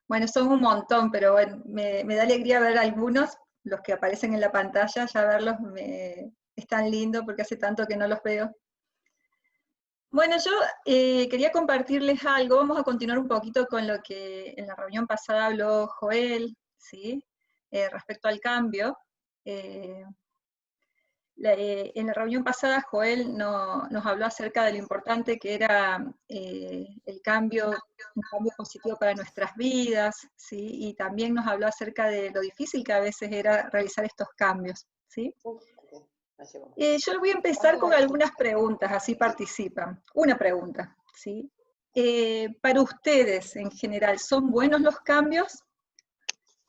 Bueno, son un montón, pero bueno, me da alegría ver algunos, los que aparecen en la pantalla, ya verlos es tan lindo porque hace tanto que no los veo. Bueno, yo quería compartirles algo, vamos a continuar un poquito con lo que en la reunión pasada habló Joel, ¿sí? Respecto al cambio. En la reunión pasada Joel nos habló acerca de lo importante que era el cambio, un cambio positivo para nuestras vidas, ¿sí? Y también nos habló acerca de lo difícil que a veces era realizar estos cambios, ¿sí? Yo voy a empezar con algunas preguntas, así participan. Una pregunta, ¿sí? Para ustedes, en general, ¿son buenos los cambios?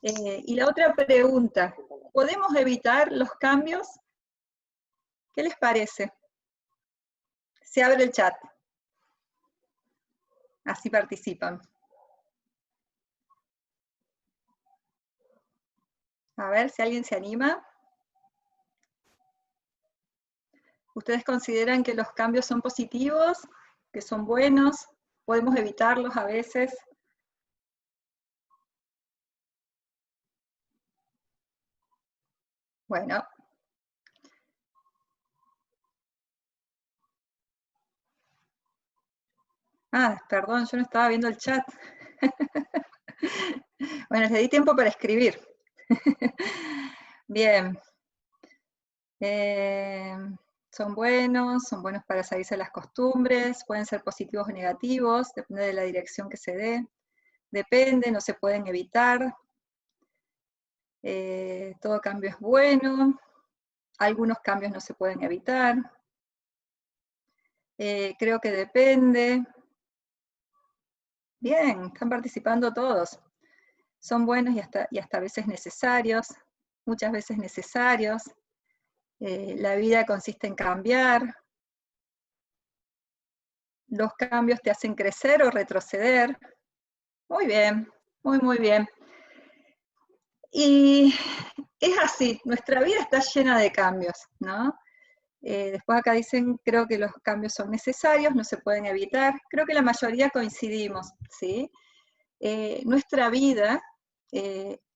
Y la otra pregunta, ¿podemos evitar los cambios? ¿Qué les parece? Se abre el chat. Así participan. A ver si alguien se anima. ¿Ustedes consideran que los cambios son positivos? ¿Que son buenos? ¿Podemos evitarlos a veces? Bueno. Ah, perdón, yo no estaba viendo el chat. Bueno, les di tiempo para escribir. Bien. Son buenos para salirse de las costumbres, pueden ser positivos o negativos, depende de la dirección que se dé. Depende, no se pueden evitar. Todo cambio es bueno. Algunos cambios no se pueden evitar. Creo que depende. Bien, están participando todos. Son buenos y hasta a veces necesarios, muchas veces necesarios. La vida consiste en cambiar. Los cambios te hacen crecer o retroceder. Muy bien, muy bien. Y es así, nuestra vida está llena de cambios, ¿no? Después acá dicen, creo que los cambios son necesarios, no se pueden evitar. Creo que la mayoría coincidimos, ¿sí? Nuestra vida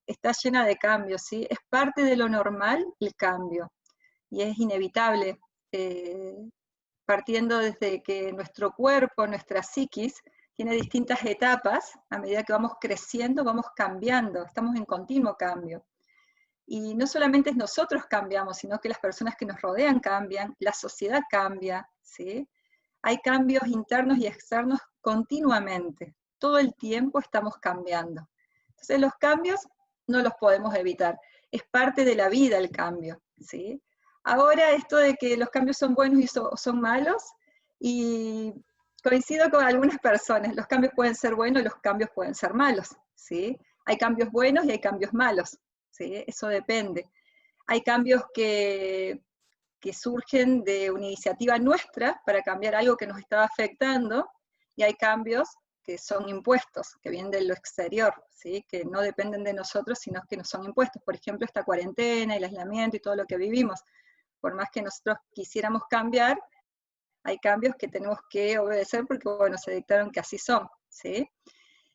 está llena de cambios, ¿sí? Es parte de lo normal el cambio, y es inevitable, partiendo desde que nuestro cuerpo, nuestra psiquis, tiene distintas etapas, a medida que vamos creciendo, vamos cambiando, estamos en continuo cambio. Y no solamente nosotros cambiamos, sino que las personas que nos rodean cambian, la sociedad cambia, ¿sí? Hay cambios internos y externos continuamente. Todo el tiempo estamos cambiando. Entonces los cambios no los podemos evitar. Es parte de la vida el cambio, ¿sí? Ahora esto de que los cambios son buenos y son malos, y coincido con algunas personas, los cambios pueden ser buenos y los cambios pueden ser malos, ¿sí? Hay cambios buenos y hay cambios malos, ¿sí? Eso depende. Hay cambios que surgen de una iniciativa nuestra para cambiar algo que nos estaba afectando, y hay cambios que son impuestos, que vienen de lo exterior, ¿sí? Que no dependen de nosotros, sino que nos son impuestos. Por ejemplo, esta cuarentena, el aislamiento y todo lo que vivimos. Por más que nosotros quisiéramos cambiar, hay cambios que tenemos que obedecer porque, bueno, se dictaron que así son, ¿sí?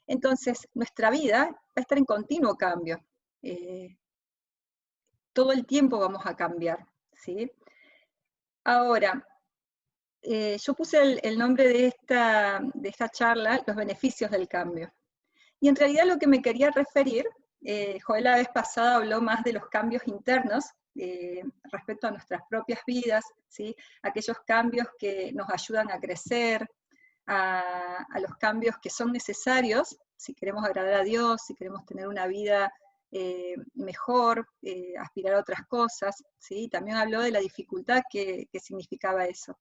Entonces, nuestra vida va a estar en continuo cambio. Todo el tiempo vamos a cambiar, ¿sí? Ahora, yo puse el nombre de esta charla, los beneficios del cambio. Y en realidad lo que me quería referir, Joel la vez pasada habló más de los cambios internos respecto a nuestras propias vidas, ¿sí? Aquellos cambios que nos ayudan a crecer, a los cambios que son necesarios si queremos agradar a Dios, si queremos tener una vida mejor, aspirar a otras cosas, ¿sí? También habló de la dificultad que significaba eso.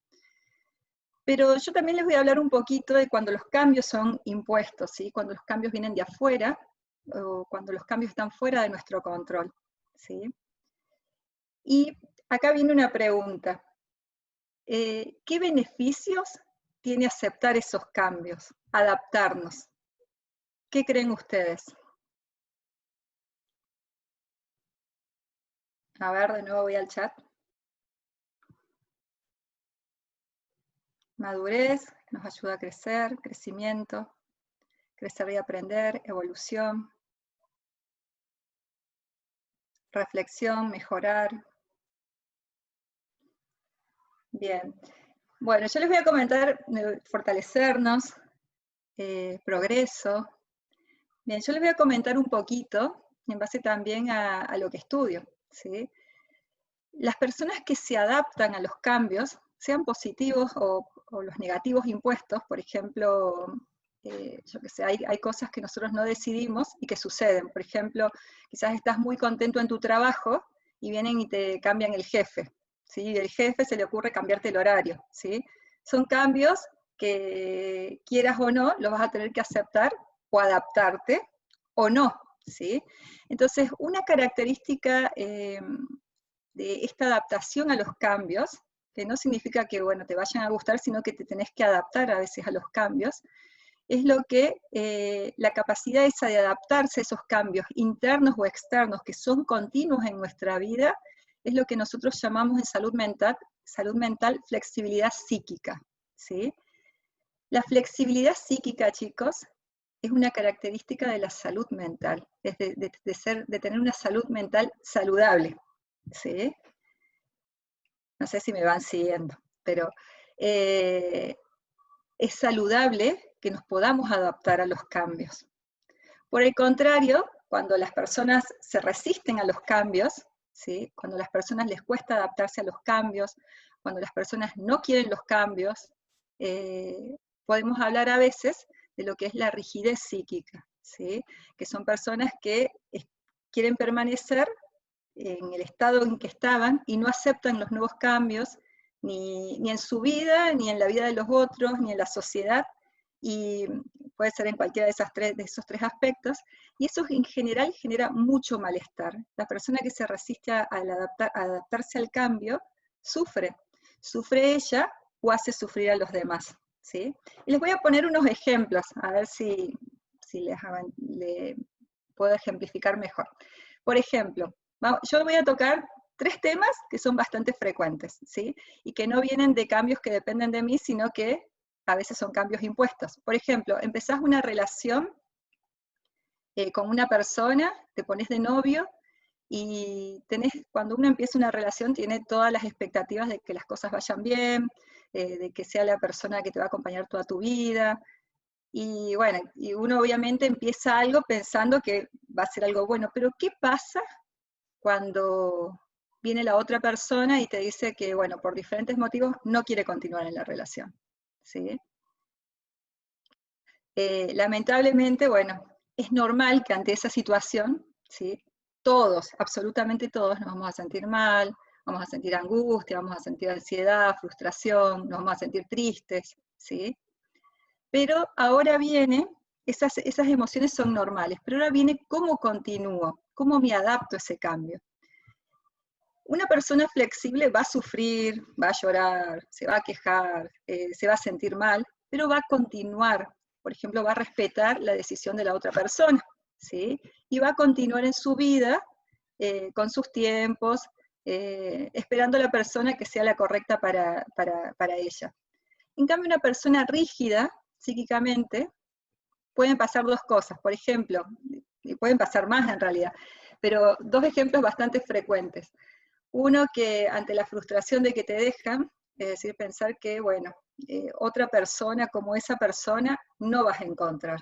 Pero yo también les voy a hablar un poquito de cuando los cambios son impuestos, ¿sí? Cuando los cambios vienen de afuera, o cuando los cambios están fuera de nuestro control, ¿sí? Y acá viene una pregunta. ¿Qué beneficios tiene aceptar esos cambios, adaptarnos? ¿Qué creen ustedes? A ver, de nuevo voy al chat. Madurez, nos ayuda a crecer, crecimiento, crecer y aprender, evolución, reflexión, mejorar. Bien. Bueno, yo les voy a comentar fortalecernos, progreso. Bien, yo les voy a comentar un poquito, en base también a lo que estudio, ¿sí? Las personas que se adaptan a los cambios, sean positivos o los negativos impuestos, por ejemplo, yo qué sé, hay cosas que nosotros no decidimos y que suceden. Por ejemplo, quizás estás muy contento en tu trabajo y vienen y te cambian el jefe, ¿sí? Y el jefe se le ocurre cambiarte el horario, ¿sí? Son cambios que quieras o no, los vas a tener que aceptar o adaptarte o no, ¿sí? Entonces, una característica de esta adaptación a los cambios, que no significa que, bueno, te vayan a gustar, sino que te tenés que adaptar a veces a los cambios, es lo que la capacidad esa de adaptarse a esos cambios internos o externos que son continuos en nuestra vida, es lo que nosotros llamamos en salud mental flexibilidad psíquica, ¿sí? La flexibilidad psíquica, chicos, es una característica de la salud mental, es de tener una salud mental saludable, ¿sí? No sé si me van siguiendo, pero es saludable que nos podamos adaptar a los cambios. Por el contrario, cuando las personas se resisten a los cambios, ¿sí? Cuando a las personas les cuesta adaptarse a los cambios, cuando las personas no quieren los cambios, podemos hablar a veces de lo que es la rigidez psíquica, ¿sí? Que son personas que quieren permanecer en el estado en que estaban y no aceptan los nuevos cambios, ni en su vida, ni en la vida de los otros, ni en la sociedad, y puede ser en cualquiera de esos tres aspectos, y eso en general genera mucho malestar. La persona que se resiste a adaptarse al cambio sufre ella o hace sufrir a los demás, ¿sí? Y les voy a poner unos ejemplos, a ver si les puedo ejemplificar mejor. Por ejemplo, yo voy a tocar 3 temas que son bastante frecuentes, ¿sí? Y que no vienen de cambios que dependen de mí, sino que a veces son cambios impuestos. Por ejemplo, empezás una relación con una persona, te pones de novio, y cuando uno empieza una relación tiene todas las expectativas de que las cosas vayan bien, de que sea la persona que te va a acompañar toda tu vida, y bueno, y uno obviamente empieza algo pensando que va a ser algo bueno, pero ¿qué pasa cuando viene la otra persona y te dice que, bueno, por diferentes motivos no quiere continuar en la relación? ¿Sí? Lamentablemente, bueno, es normal que ante esa situación, ¿sí? Todos, absolutamente todos, nos vamos a sentir mal, vamos a sentir angustia, vamos a sentir ansiedad, frustración, nos vamos a sentir tristes, ¿sí? Pero ahora viene, esas emociones son normales, pero ahora viene cómo continúo, cómo me adapto a ese cambio. Una persona flexible va a sufrir, va a llorar, se va a quejar, se va a sentir mal, pero va a continuar. Por ejemplo, va a respetar la decisión de la otra persona, ¿sí? Y va a continuar en su vida con sus tiempos, esperando a la persona que sea la correcta para ella. En cambio, una persona rígida, psíquicamente, pueden pasar 2 cosas. Por ejemplo, y pueden pasar más en realidad, pero 2 ejemplos bastante frecuentes. Uno, que ante la frustración de que te dejan, es decir, pensar que, bueno, otra persona como esa persona no vas a encontrar.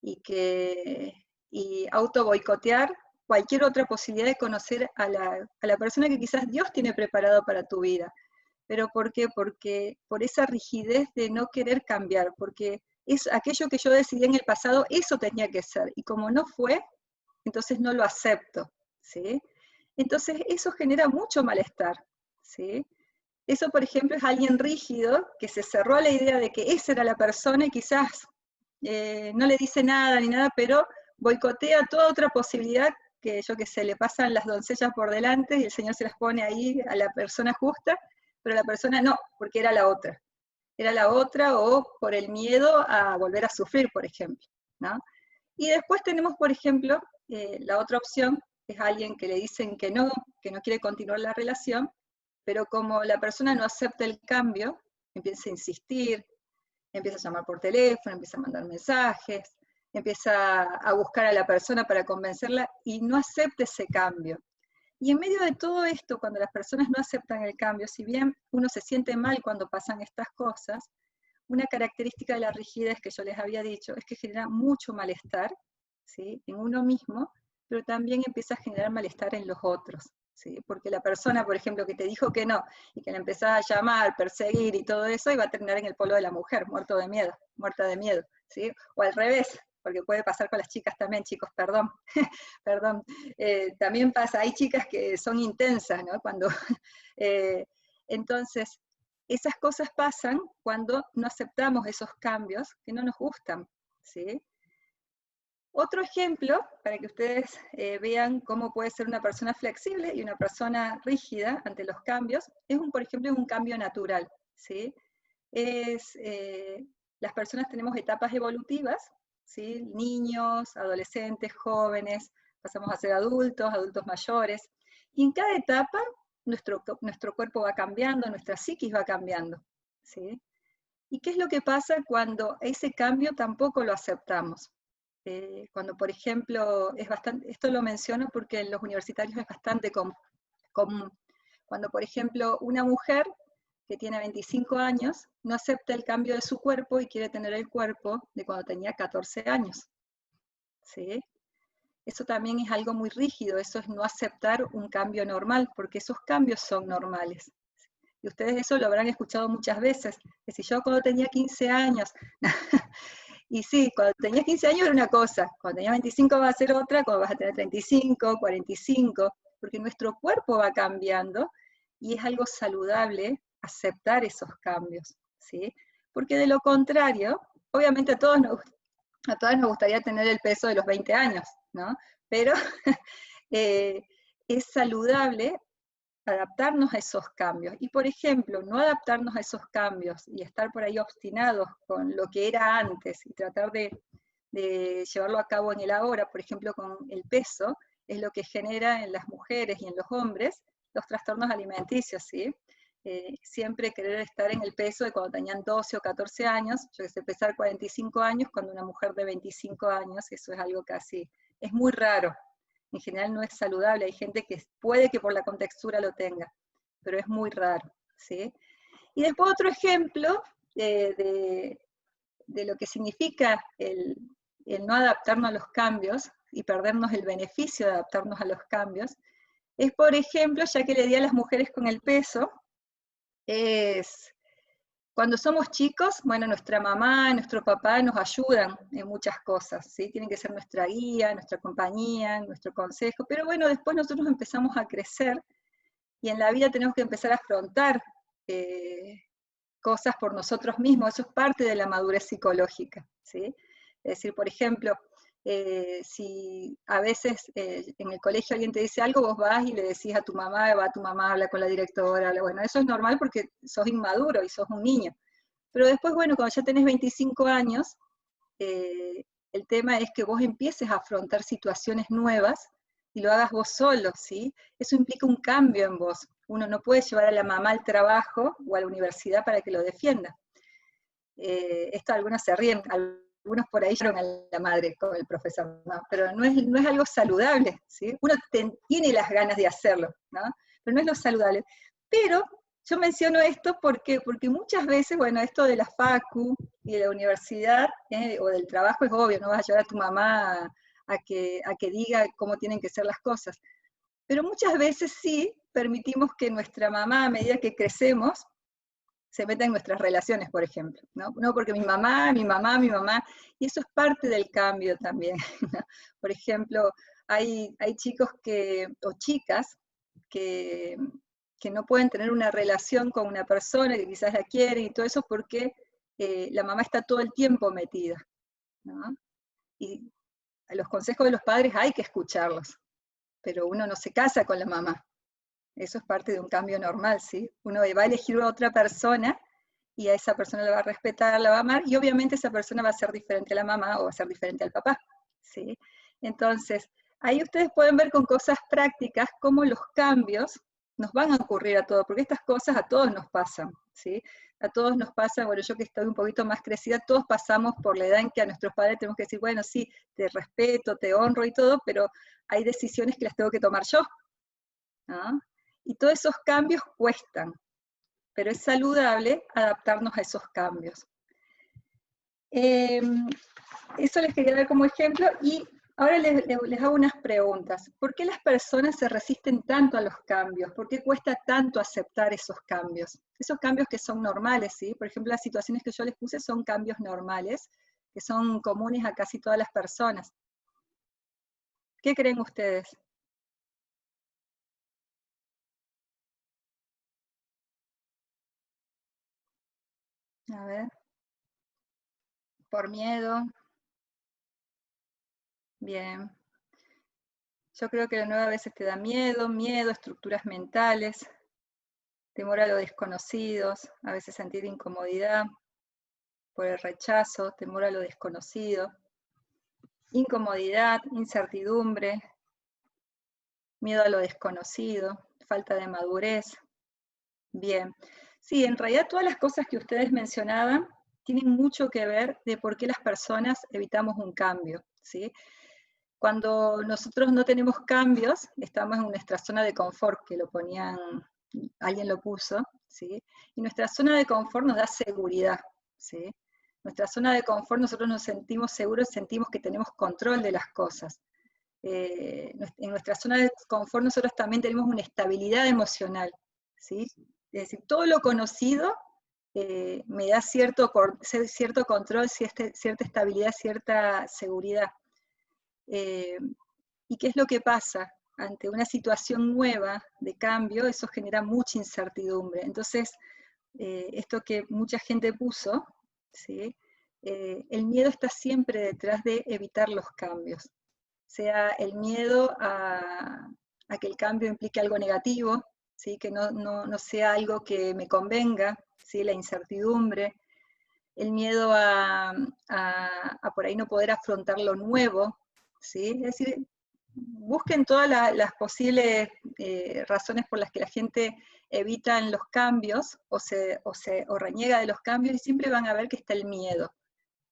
Y auto boicotear cualquier otra posibilidad de conocer a la persona que quizás Dios tiene preparado para tu vida. ¿Pero por qué? Porque por esa rigidez de no querer cambiar, porque es aquello que yo decidí en el pasado, eso tenía que ser, y como no fue, entonces no lo acepto, ¿sí? Entonces eso genera mucho malestar, ¿sí? Eso, por ejemplo, es alguien rígido que se cerró a la idea de que esa era la persona y quizás no le dice nada ni nada, pero boicotea toda otra posibilidad que, yo que sé, le pasan las doncellas por delante y el Señor se las pone ahí a la persona justa, pero la persona no, porque era la otra. Era la otra, o por el miedo a volver a sufrir, por ejemplo, ¿no? Y después tenemos, por ejemplo, la otra opción, es alguien que le dicen que no quiere continuar la relación, pero como la persona no acepta el cambio, empieza a insistir, empieza a llamar por teléfono, empieza a mandar mensajes, empieza a buscar a la persona para convencerla y no acepta ese cambio. Y en medio de todo esto, cuando las personas no aceptan el cambio, si bien uno se siente mal cuando pasan estas cosas, una característica de la rigidez que yo les había dicho es que genera mucho malestar, ¿sí?, en uno mismo, pero también empieza a generar malestar en los otros, ¿sí? Porque la persona, por ejemplo, que te dijo que no, y que la empezás a llamar, perseguir y todo eso, iba a terminar en el polo de la mujer, muerto de miedo, muerta de miedo, ¿sí? O al revés, porque puede pasar con las chicas también, chicos, perdón, perdón, también pasa, hay chicas que son intensas, ¿no? Cuando, entonces, esas cosas pasan cuando no aceptamos esos cambios que no nos gustan, ¿sí? Otro ejemplo, para que ustedes vean cómo puede ser una persona flexible y una persona rígida ante los cambios, es por ejemplo, un cambio natural, ¿sí? Las personas tenemos etapas evolutivas, ¿sí? Niños, adolescentes, jóvenes, pasamos a ser adultos, adultos mayores, y en cada etapa nuestro cuerpo va cambiando, nuestra psiquis va cambiando, ¿sí? ¿Y qué es lo que pasa cuando ese cambio tampoco lo aceptamos? Cuando, por ejemplo, esto lo menciono porque en los universitarios es bastante común. Cuando, por ejemplo, una mujer que tiene 25 años no acepta el cambio de su cuerpo y quiere tener el cuerpo de cuando tenía 14 años, ¿sí? Eso también es algo muy rígido, eso es no aceptar un cambio normal, porque esos cambios son normales. Y ustedes eso lo habrán escuchado muchas veces, que si yo cuando tenía 15 años, y sí, cuando tenías 15 años era una cosa, cuando tenías 25 va a ser otra, cuando vas a tener 35, 45, porque nuestro cuerpo va cambiando, y es algo saludable aceptar esos cambios, ¿sí? Porque de lo contrario, obviamente a todas nos gustaría tener el peso de los 20 años, ¿no? Pero es saludable adaptarnos a esos cambios. Y por ejemplo, no adaptarnos a esos cambios y estar por ahí obstinados con lo que era antes y tratar de llevarlo a cabo en el ahora, por ejemplo, con el peso, es lo que genera en las mujeres y en los hombres los trastornos alimenticios, ¿sí? Siempre querer estar en el peso de cuando tenían 12 o 14 años, yo que sé, pesar 45 años, cuando una mujer de 25 años, eso es algo casi, es muy raro. En general no es saludable, hay gente que puede que por la contextura lo tenga, pero es muy raro, ¿sí? Y después otro ejemplo de lo que significa el no adaptarnos a los cambios y perdernos el beneficio de adaptarnos a los cambios, es por ejemplo, ya que le di a las mujeres con el peso, es cuando somos chicos, bueno, nuestra mamá, nuestro papá nos ayudan en muchas cosas, ¿sí? Tienen que ser nuestra guía, nuestra compañía, nuestro consejo, pero bueno, después nosotros empezamos a crecer y en la vida tenemos que empezar a afrontar cosas por nosotros mismos, eso es parte de la madurez psicológica, ¿sí? Es decir, por ejemplo, si a veces en el colegio alguien te dice algo, vos vas y le decís a tu mamá, va a tu mamá, habla con la directora, bueno, eso es normal porque sos inmaduro y sos un niño. Pero después, bueno, cuando ya tenés 25 años, el tema es que vos empieces a afrontar situaciones nuevas y lo hagas vos solo, ¿sí? Eso implica un cambio en vos. Uno no puede llevar a la mamá al trabajo o a la universidad para que lo defienda. Esto algunos se ríen, algunos por ahí lloran a la madre con el profesor, ¿no? Pero no es algo saludable, ¿sí? Uno tiene las ganas de hacerlo, ¿no? Pero no es lo saludable. Pero yo menciono esto porque muchas veces, bueno, esto de la facu y de la universidad o del trabajo es obvio, no vas a llevar a tu mamá a que diga cómo tienen que ser las cosas. Pero muchas veces sí permitimos que nuestra mamá, a medida que crecemos, se meta en nuestras relaciones, por ejemplo, ¿no? No, porque mi mamá, y eso es parte del cambio también, ¿no? Por ejemplo, hay chicos o chicas que no pueden tener una relación con una persona que quizás la quieren y todo eso porque la mamá está todo el tiempo metida, ¿no? Y los consejos de los padres hay que escucharlos, pero uno no se casa con la mamá. Eso es parte de un cambio normal, ¿sí? Uno va a elegir a otra persona y a esa persona la va a respetar, la va a amar, y obviamente esa persona va a ser diferente a la mamá o va a ser diferente al papá, ¿sí? Entonces, ahí ustedes pueden ver con cosas prácticas cómo los cambios nos van a ocurrir a todos, porque estas cosas a todos nos pasan, ¿sí? A todos nos pasa, bueno, yo que estoy un poquito más crecida, todos pasamos por la edad en que a nuestros padres tenemos que decir, bueno, sí, te respeto, te honro y todo, pero hay decisiones que las tengo que tomar yo, ¿no? Y todos esos cambios cuestan, pero es saludable adaptarnos a esos cambios. Eso les quería dar como ejemplo, y ahora les hago unas preguntas. ¿Por qué las personas se resisten tanto a los cambios? ¿Por qué cuesta tanto aceptar esos cambios? Esos cambios que son normales, ¿sí? Por ejemplo, las situaciones que yo les puse son cambios normales, que son comunes a casi todas las personas. ¿Qué creen ustedes? A ver. Por miedo. Bien. Yo creo que lo nuevo a veces te da miedo, estructuras mentales, temor a lo desconocido, a veces sentir incomodidad por el rechazo, temor a lo desconocido, incomodidad, incertidumbre, miedo a lo desconocido, falta de madurez. Bien. Sí, en realidad todas las cosas que ustedes mencionaban tienen mucho que ver de por qué las personas evitamos un cambio, ¿sí? Cuando nosotros no tenemos cambios, estamos en nuestra zona de confort, que lo ponían, alguien lo puso, ¿sí? Y nuestra zona de confort nos da seguridad, ¿sí? Nuestra zona de confort, nosotros nos sentimos seguros, sentimos que tenemos control de las cosas. En nuestra zona de confort nosotros también tenemos una estabilidad emocional, ¿sí? Es decir, todo lo conocido me da cierto control, cierta estabilidad, cierta seguridad. ¿Y qué es lo que pasa? Ante una situación nueva de cambio, eso genera mucha incertidumbre. Entonces, esto que mucha gente puso, ¿sí? El miedo está siempre detrás de evitar los cambios. Sea el miedo a que el cambio implique algo negativo, ¿sí? Que no sea algo que me convenga, ¿sí? La incertidumbre, el miedo a por ahí no poder afrontar lo nuevo, ¿sí? Es decir, busquen todas las posibles razones por las que la gente evita los cambios o reniega de los cambios, y siempre van a ver que está el miedo,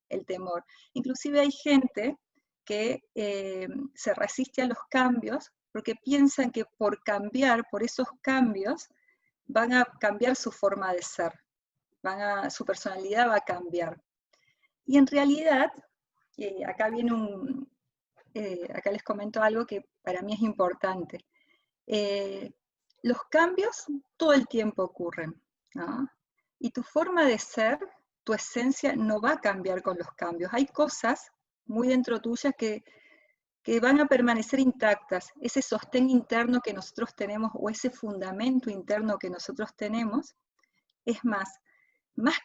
el temor. Inclusive hay gente que se resiste a los cambios porque piensan que por cambiar, por esos cambios, van a cambiar su forma de ser, su personalidad va a cambiar. Y en realidad, acá viene acá les comento algo que para mí es importante. Los cambios todo el tiempo ocurren, ¿no? Y tu forma de ser, tu esencia, no va a cambiar con los cambios. Hay cosas muy dentro tuyas que van a permanecer intactas. Ese sostén interno que nosotros tenemos, o ese fundamento interno que nosotros tenemos, es más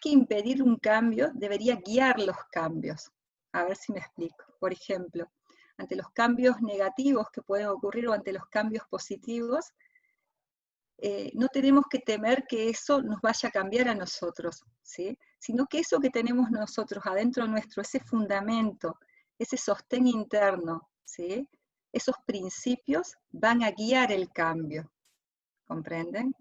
que impedir un cambio, debería guiar los cambios. A ver si me explico. Por ejemplo, ante los cambios negativos que pueden ocurrir o ante los cambios positivos, no tenemos que temer que eso nos vaya a cambiar a nosotros, ¿sí? Sino que eso que tenemos nosotros adentro nuestro, ese fundamento, ese sostén interno, ¿sí? Esos principios van a guiar el cambio, ¿comprenden?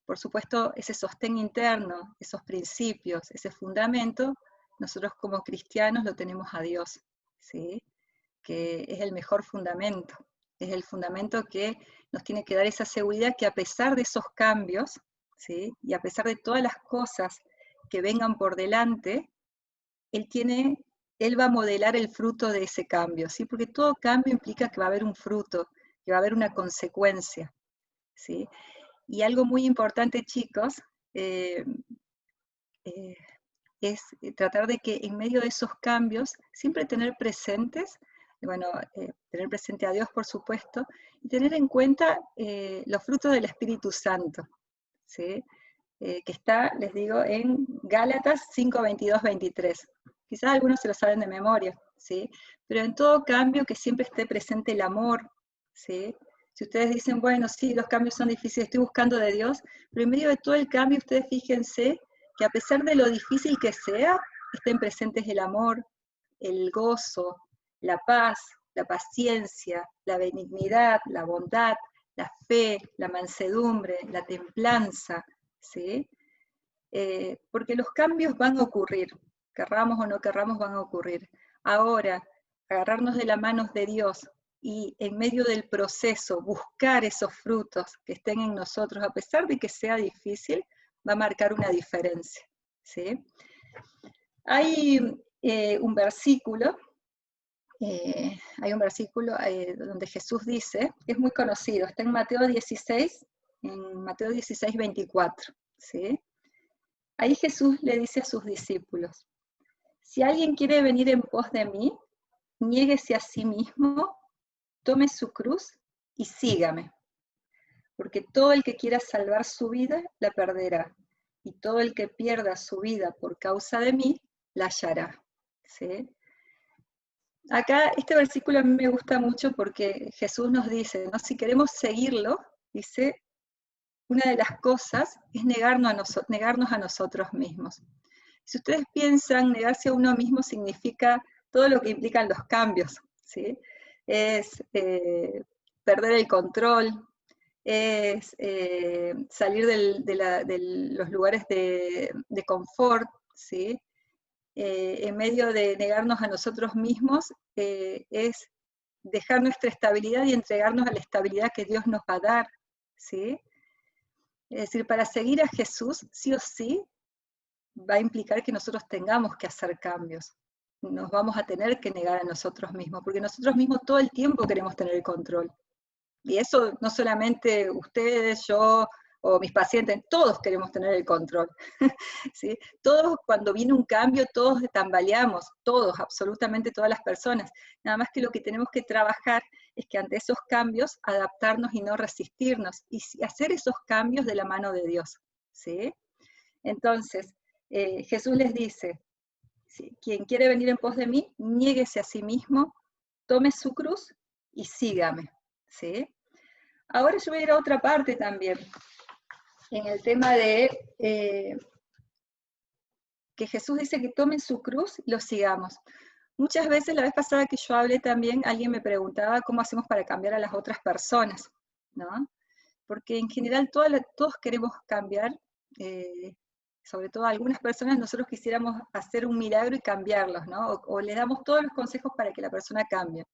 Por supuesto, ese sostén interno, esos principios, ese fundamento, nosotros como cristianos lo tenemos a Dios, ¿sí? Que es el mejor fundamento, es el fundamento que nos tiene que dar esa seguridad que a pesar de esos cambios, ¿sí? Y a pesar de todas las cosas que vengan por delante, Él va a modelar el fruto de ese cambio, ¿sí? Porque todo cambio implica que va a haber un fruto, que va a haber una consecuencia, ¿sí? Y algo muy importante, chicos, eh, eh, es tratar de que en medio de esos cambios siempre tener presentes, bueno, tener presente a Dios, por supuesto, y tener en cuenta los frutos del Espíritu Santo, ¿sí? Que está, les digo, en Gálatas 5, 22, 23. Quizás algunos se lo saben de memoria, ¿sí? Pero en todo cambio que siempre esté presente el amor, ¿sí? Si ustedes dicen, bueno, sí, los cambios son difíciles, estoy buscando de Dios, pero en medio de todo el cambio, ustedes fíjense que a pesar de lo difícil que sea, estén presentes el amor, el gozo, la paz, la paciencia, la benignidad, la bondad, la fe, la mansedumbre, la templanza, ¿sí? Porque los cambios van a ocurrir, querramos o no querramos, van a ocurrir. Ahora, agarrarnos de las manos de Dios y en medio del proceso buscar esos frutos que estén en nosotros, a pesar de que sea difícil, va a marcar una diferencia, ¿sí? Hay un versículo donde Jesús dice, que es muy conocido, está en Mateo 16, 24, ¿sí? Ahí Jesús le dice a sus discípulos, si alguien quiere venir en pos de mí, niéguese a sí mismo, tome su cruz y sígame. Porque todo el que quiera salvar su vida, la perderá. Y todo el que pierda su vida por causa de mí, la hallará. ¿Sí? Acá este versículo a mí me gusta mucho porque Jesús nos dice, ¿no? Si queremos seguirlo, dice, una de las cosas es negarnos a nosotros mismos. Si ustedes piensan, negarse a uno mismo significa todo lo que implican los cambios, ¿sí? Es perder el control, es salir de los lugares de confort, ¿sí? En medio de negarnos a nosotros mismos, es dejar nuestra estabilidad y entregarnos a la estabilidad que Dios nos va a dar, ¿sí? Es decir, para seguir a Jesús, sí o sí, va a implicar que nosotros tengamos que hacer cambios. Nos vamos a tener que negar a nosotros mismos, porque nosotros mismos todo el tiempo queremos tener el control. Y eso no solamente ustedes, yo o mis pacientes, todos queremos tener el control. ¿Sí? Todos, cuando viene un cambio, todos tambaleamos, todos, absolutamente todas las personas. Nada más que lo que tenemos que trabajar es que ante esos cambios, adaptarnos y no resistirnos, y hacer esos cambios de la mano de Dios. ¿Sí? Entonces, Jesús les dice, ¿sí? Quien quiere venir en pos de mí, niéguese a sí mismo, tome su cruz y sígame. ¿Sí? Ahora yo voy a ir a otra parte también, en el tema de que Jesús dice que tomen su cruz y lo sigamos. Muchas veces, la vez pasada que yo hablé también, alguien me preguntaba cómo hacemos para cambiar a las otras personas, ¿no? Porque en general todos queremos cambiar, sobre todo algunas personas nosotros quisiéramos hacer un milagro y cambiarlos, ¿no? O les damos todos los consejos para que la persona cambie.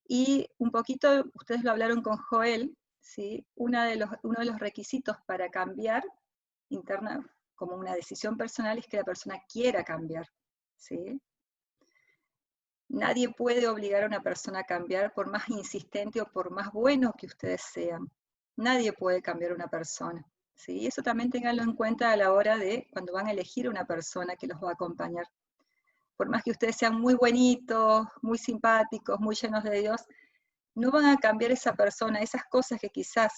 Y un poquito, ustedes lo hablaron con Joel, ¿sí? Uno de los requisitos para cambiar interna, como una decisión personal, es que la persona quiera cambiar, ¿sí? Nadie puede obligar a una persona a cambiar por más insistente o por más bueno que ustedes sean. Nadie puede cambiar a una persona, ¿sí? Eso también ténganlo en cuenta a la hora de cuando van a elegir una persona que los va a acompañar. Por más que ustedes sean muy buenitos, muy simpáticos, muy llenos de Dios, no van a cambiar esa persona, esas cosas que quizás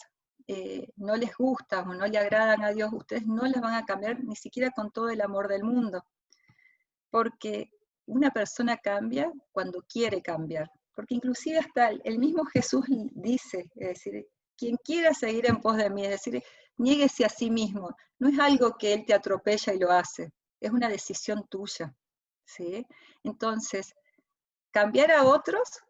no les gustan o no le agradan a Dios, ustedes no las van a cambiar ni siquiera con todo el amor del mundo, porque una persona cambia cuando quiere cambiar, porque inclusive hasta el mismo Jesús dice, es decir, quien quiera seguir en pos de mí, es decir, niéguese a sí mismo, no es algo que Él te atropella y lo hace, es una decisión tuya, ¿sí? Entonces, cambiar a otros,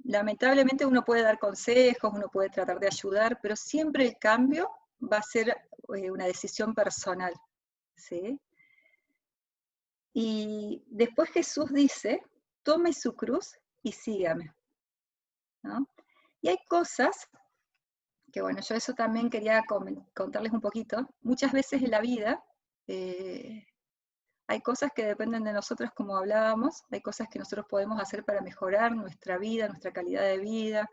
lamentablemente uno puede dar consejos, uno puede tratar de ayudar, pero siempre el cambio va a ser una decisión personal, ¿sí? Y después Jesús dice, tome su cruz y sígame, ¿no? Y hay cosas, que bueno, yo eso también quería contarles un poquito, muchas veces en la vida hay cosas que dependen de nosotros, como hablábamos, hay cosas que nosotros podemos hacer para mejorar nuestra vida, nuestra calidad de vida,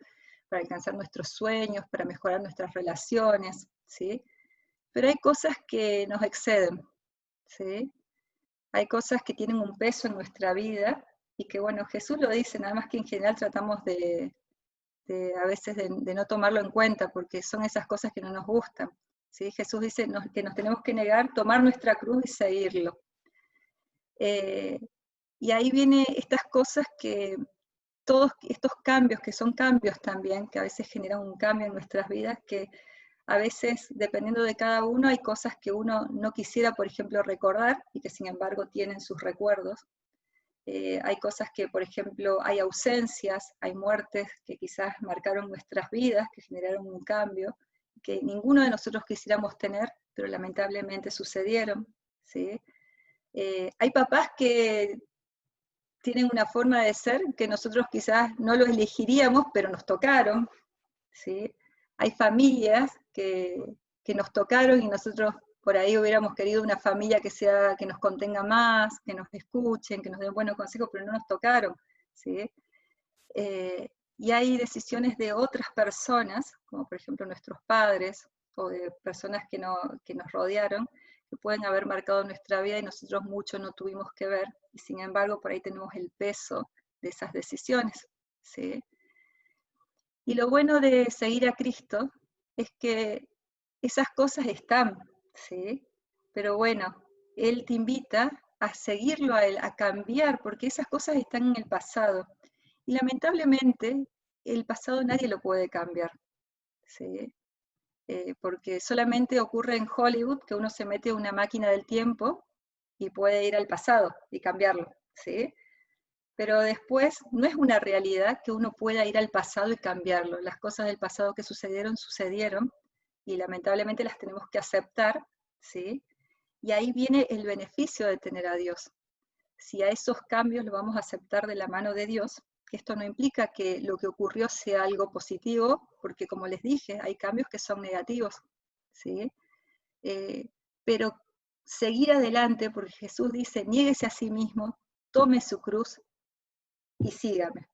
para alcanzar nuestros sueños, para mejorar nuestras relaciones, ¿sí? Pero hay cosas que nos exceden, ¿sí? Hay cosas que tienen un peso en nuestra vida y que, bueno, Jesús lo dice, nada más que en general tratamos a veces de no tomarlo en cuenta porque son esas cosas que no nos gustan, ¿sí? Jesús dice que nos tenemos que negar, tomar nuestra cruz y seguirlo. Y ahí vienen estas cosas que, todos estos cambios, que son cambios también, que a veces generan un cambio en nuestras vidas, que a veces, dependiendo de cada uno, hay cosas que uno no quisiera, por ejemplo, recordar, y que sin embargo tienen sus recuerdos. Hay cosas que, por ejemplo, hay ausencias, hay muertes que quizás marcaron nuestras vidas, que generaron un cambio, que ninguno de nosotros quisiéramos tener, pero lamentablemente sucedieron, ¿sí? Hay papás que tienen una forma de ser que nosotros quizás no lo elegiríamos, pero nos tocaron, ¿sí? Hay familias que nos tocaron y nosotros por ahí hubiéramos querido una familia que nos contenga más, que nos escuchen, que nos den buenos consejos, pero no nos tocaron, ¿sí? Y hay decisiones de otras personas, como por ejemplo nuestros padres, o de personas que nos rodearon, que pueden haber marcado nuestra vida y nosotros mucho no tuvimos que ver, y sin embargo por ahí tenemos el peso de esas decisiones, ¿sí? Y lo bueno de seguir a Cristo es que esas cosas están, ¿sí? Pero bueno, Él te invita a seguirlo a Él, a cambiar, porque esas cosas están en el pasado. Y lamentablemente, el pasado nadie lo puede cambiar, ¿sí? Porque solamente ocurre en Hollywood que uno se mete a una máquina del tiempo y puede ir al pasado y cambiarlo, ¿sí? Pero después no es una realidad que uno pueda ir al pasado y cambiarlo. Las cosas del pasado que sucedieron, sucedieron, y lamentablemente las tenemos que aceptar, ¿sí? Y ahí viene el beneficio de tener a Dios. Si a esos cambios los vamos a aceptar de la mano de Dios, que esto no implica que lo que ocurrió sea algo positivo, porque como les dije, hay cambios que son negativos, ¿sí? Pero seguir adelante, porque Jesús dice, niéguese a sí mismo, tome su cruz y sígame.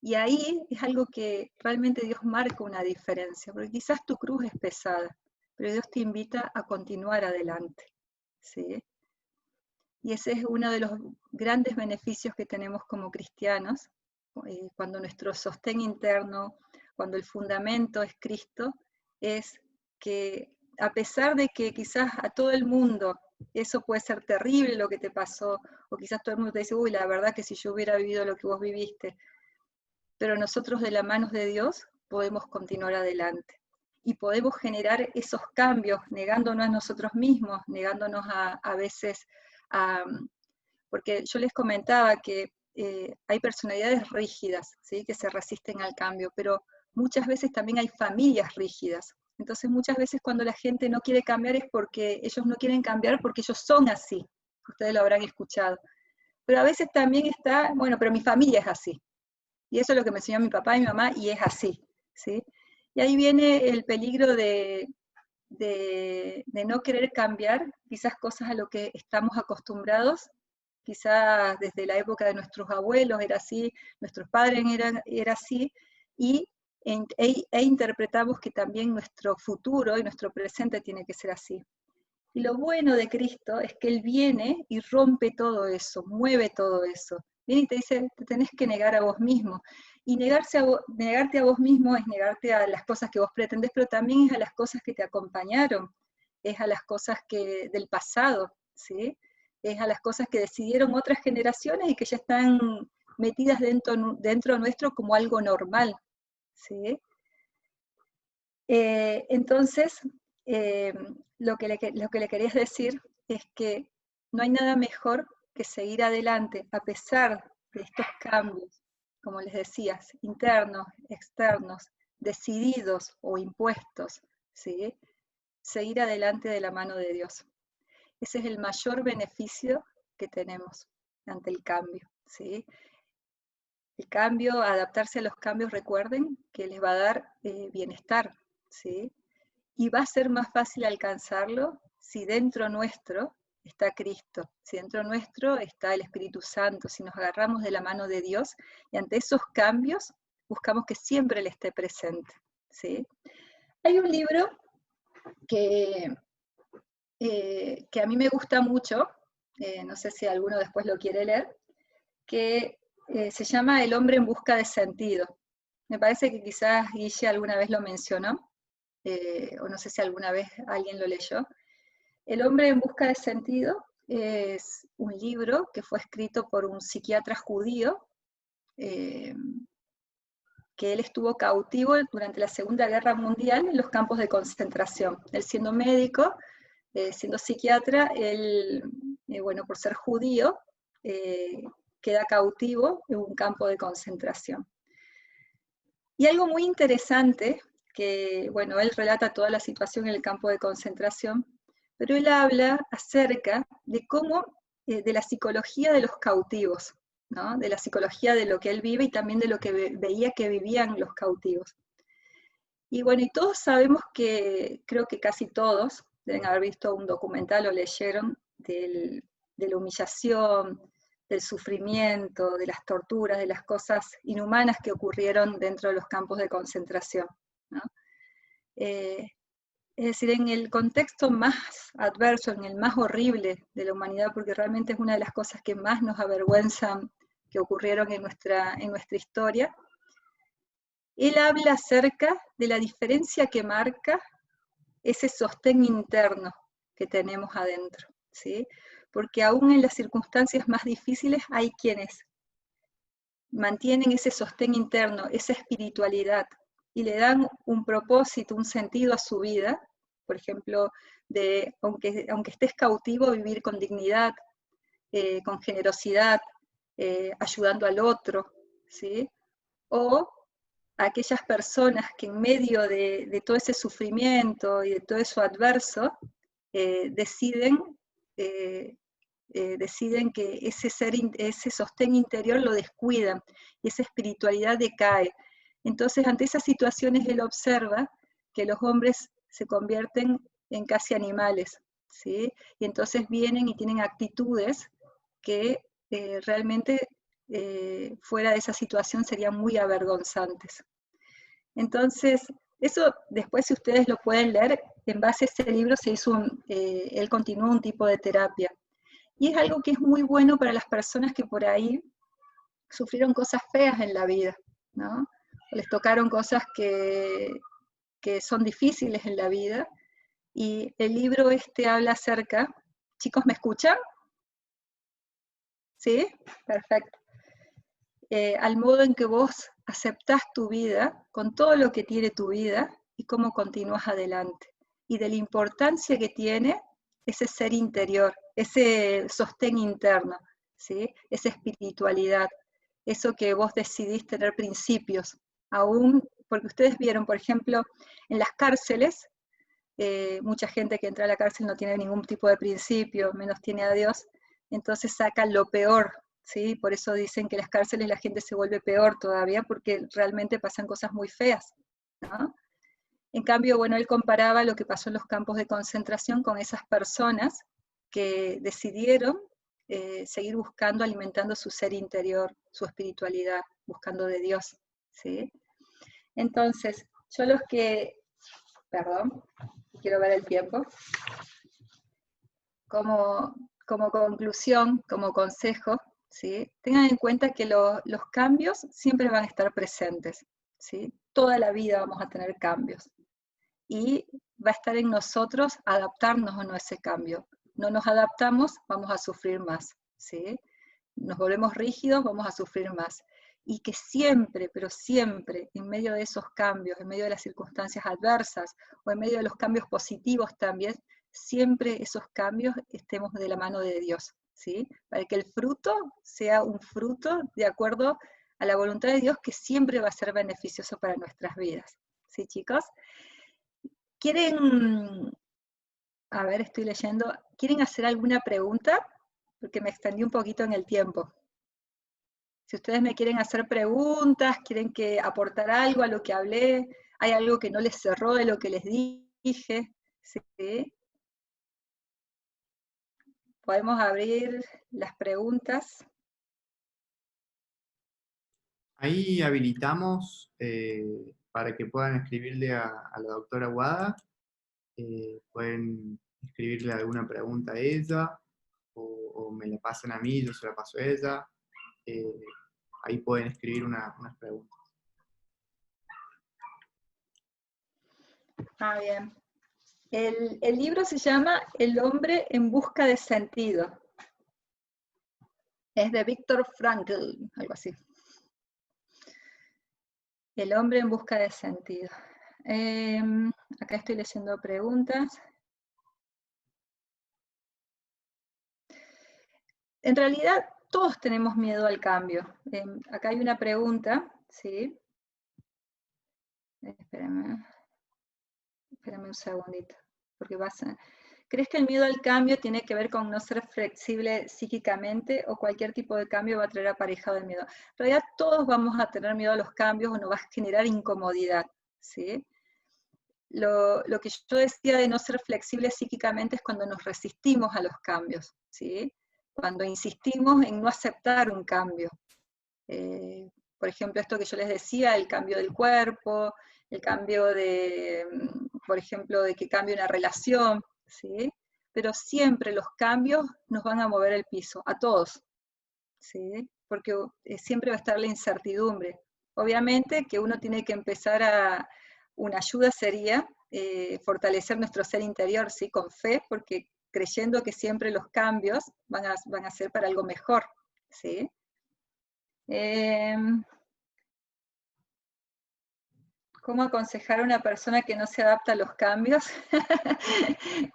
Y ahí es algo que realmente Dios marca una diferencia, porque quizás tu cruz es pesada, pero Dios te invita a continuar adelante, ¿sí? Y ese es uno de los grandes beneficios que tenemos como cristianos, cuando nuestro sostén interno, cuando el fundamento es Cristo, es que a pesar de que quizás a todo el mundo eso puede ser terrible lo que te pasó, o quizás todo el mundo te dice, uy, la verdad que si yo hubiera vivido lo que vos viviste, pero nosotros de la mano de Dios podemos continuar adelante. Y podemos generar esos cambios negándonos a nosotros mismos, negándonos a veces a, porque yo les comentaba que hay personalidades rígidas, ¿sí? Que se resisten al cambio, pero muchas veces también hay familias rígidas. Entonces muchas veces cuando la gente no quiere cambiar es porque ellos no quieren cambiar porque ellos son así. Ustedes lo habrán escuchado. Pero a veces también está, bueno, pero mi familia es así. Y eso es lo que me enseñó mi papá y mi mamá, y es así, ¿sí? Y ahí viene el peligro de no querer cambiar quizás cosas a lo que estamos acostumbrados, quizás desde la época de nuestros abuelos era así, nuestros padres era así, y interpretamos que también nuestro futuro y nuestro presente tiene que ser así. Y lo bueno de Cristo es que Él viene y rompe todo eso, mueve todo eso. Viene y te dice, te tenés que negar a vos mismo. Y negarte a vos mismo es negarte a las cosas que vos pretendés, pero también es a las cosas que te acompañaron, es a las cosas del pasado, ¿sí? Es a las cosas que decidieron otras generaciones y que ya están metidas dentro nuestro como algo normal, ¿sí? Entonces, lo que le quería decir es que no hay nada mejor que seguir adelante a pesar de estos cambios, como les decía, internos, externos, decididos o impuestos, ¿sí? Seguir adelante de la mano de Dios. Ese es el mayor beneficio que tenemos ante el cambio, ¿sí? El cambio, adaptarse a los cambios, recuerden que les va a dar bienestar, ¿sí? Y va a ser más fácil alcanzarlo si dentro nuestro está Cristo, si dentro nuestro está el Espíritu Santo, si nos agarramos de la mano de Dios y ante esos cambios buscamos que siempre Él esté presente, ¿sí? Hay un libro que a mí me gusta mucho, no sé si alguno después lo quiere leer, que se llama El hombre en busca de sentido. Me parece que quizás Guille alguna vez lo mencionó, o no sé si alguna vez alguien lo leyó. El hombre en busca de sentido es un libro que fue escrito por un psiquiatra judío, que él estuvo cautivo durante la Segunda Guerra Mundial en los campos de concentración. Él siendo médico, siendo psiquiatra, él, bueno, por ser judío, queda cautivo en un campo de concentración. Y algo muy interesante, que bueno, él relata toda la situación en el campo de concentración, pero él habla acerca de cómo, de la psicología de los cautivos, ¿no? De la psicología de lo que él vive y también de lo que veía que vivían los cautivos. Y bueno, y todos sabemos que, creo que casi todos deben haber visto un documental o leyeron de la humillación, del sufrimiento, de las torturas, de las cosas inhumanas que ocurrieron dentro de los campos de concentración, ¿no? Es decir, en el contexto más adverso, en el más horrible de la humanidad, porque realmente es una de las cosas que más nos avergüenzan que ocurrieron en nuestra historia, él habla acerca de la diferencia que marca ese sostén interno que tenemos adentro, ¿sí? Porque aún en las circunstancias más difíciles hay quienes mantienen ese sostén interno, esa espiritualidad, y le dan un propósito, un sentido a su vida, por ejemplo, de, aunque estés cautivo, vivir con dignidad, con generosidad, ayudando al otro, ¿sí? O aquellas personas que en medio de todo ese sufrimiento y de todo eso adverso, deciden que ese sostén interior lo descuidan y esa espiritualidad decae. Entonces, ante esas situaciones, él observa que los hombres se convierten en casi animales, ¿sí? Y entonces vienen y tienen actitudes que realmente fuera de esa situación serían muy avergonzantes. Entonces, eso después si ustedes lo pueden leer, en base a ese libro se hizo él continuó un tipo de terapia. Y es algo que es muy bueno para las personas que por ahí sufrieron cosas feas en la vida, ¿no? Les tocaron cosas que son difíciles en la vida. Y el libro habla acerca, chicos, ¿me escuchan? ¿Sí? Perfecto. Al modo en que vos aceptás tu vida, con todo lo que tiene tu vida, y cómo continúas adelante. Y de la importancia que tiene ese ser interior, ese sostén interno, ¿sí? Esa espiritualidad, eso que vos decidís tener principios, aún, porque ustedes vieron, por ejemplo, en las cárceles, mucha gente que entra a la cárcel no tiene ningún tipo de principio, menos tiene a Dios, entonces sacan lo peor, ¿sí? Por eso dicen que en las cárceles la gente se vuelve peor todavía, porque realmente pasan cosas muy feas, ¿no? En cambio, bueno, él comparaba lo que pasó en los campos de concentración con esas personas que decidieron seguir buscando, alimentando su ser interior, su espiritualidad, buscando de Dios, ¿sí? Entonces, yo perdón, quiero ver el tiempo, como conclusión, como consejo, ¿sí? Tengan en cuenta que los cambios siempre van a estar presentes, ¿sí? Toda la vida vamos a tener cambios. Y va a estar en nosotros adaptarnos o no a ese cambio. No nos adaptamos, vamos a sufrir más, ¿sí? Nos volvemos rígidos, vamos a sufrir más. Y que siempre, pero siempre, en medio de esos cambios, en medio de las circunstancias adversas, o en medio de los cambios positivos también, siempre esos cambios estemos de la mano de Dios, ¿sí? Para que el fruto sea un fruto de acuerdo a la voluntad de Dios, que siempre va a ser beneficioso para nuestras vidas. ¿Sí, chicos? ¿Quieren, a ver, estoy leyendo, ¿quieren hacer alguna pregunta? Porque me extendí un poquito en el tiempo. Si ustedes me quieren hacer preguntas, quieren aportar algo a lo que hablé, hay algo que no les cerró de lo que les dije, ¿sí? Podemos abrir las preguntas. Ahí habilitamos para que puedan escribirle a la doctora Guada. Pueden escribirle alguna pregunta a ella o me la pasan a mí, yo se la paso a ella. Ahí pueden escribir unas preguntas. Ah, bien. El libro se llama El hombre en busca de sentido. Es de Viktor Frankl, algo así. El hombre en busca de sentido. Acá estoy leyendo preguntas. En realidad, todos tenemos miedo al cambio. Acá hay una pregunta, ¿sí? Espérame un segundito, porque ¿crees que el miedo al cambio tiene que ver con no ser flexible psíquicamente o cualquier tipo de cambio va a traer aparejado el miedo? En realidad todos vamos a tener miedo a los cambios o nos va a generar incomodidad, ¿sí? Lo que yo decía de no ser flexible psíquicamente es cuando nos resistimos a los cambios, ¿sí? Cuando insistimos en no aceptar un cambio. Por ejemplo, esto que yo les decía, el cambio del cuerpo, el cambio de, por ejemplo, de que cambie una relación, ¿sí? Pero siempre los cambios nos van a mover el piso, a todos, ¿sí? Porque siempre va a estar la incertidumbre. Obviamente que uno tiene que empezar una ayuda sería fortalecer nuestro ser interior, ¿sí? Con fe, porque creyendo que siempre los cambios van a ser para algo mejor, ¿sí? ¿Cómo aconsejar a una persona que no se adapta a los cambios?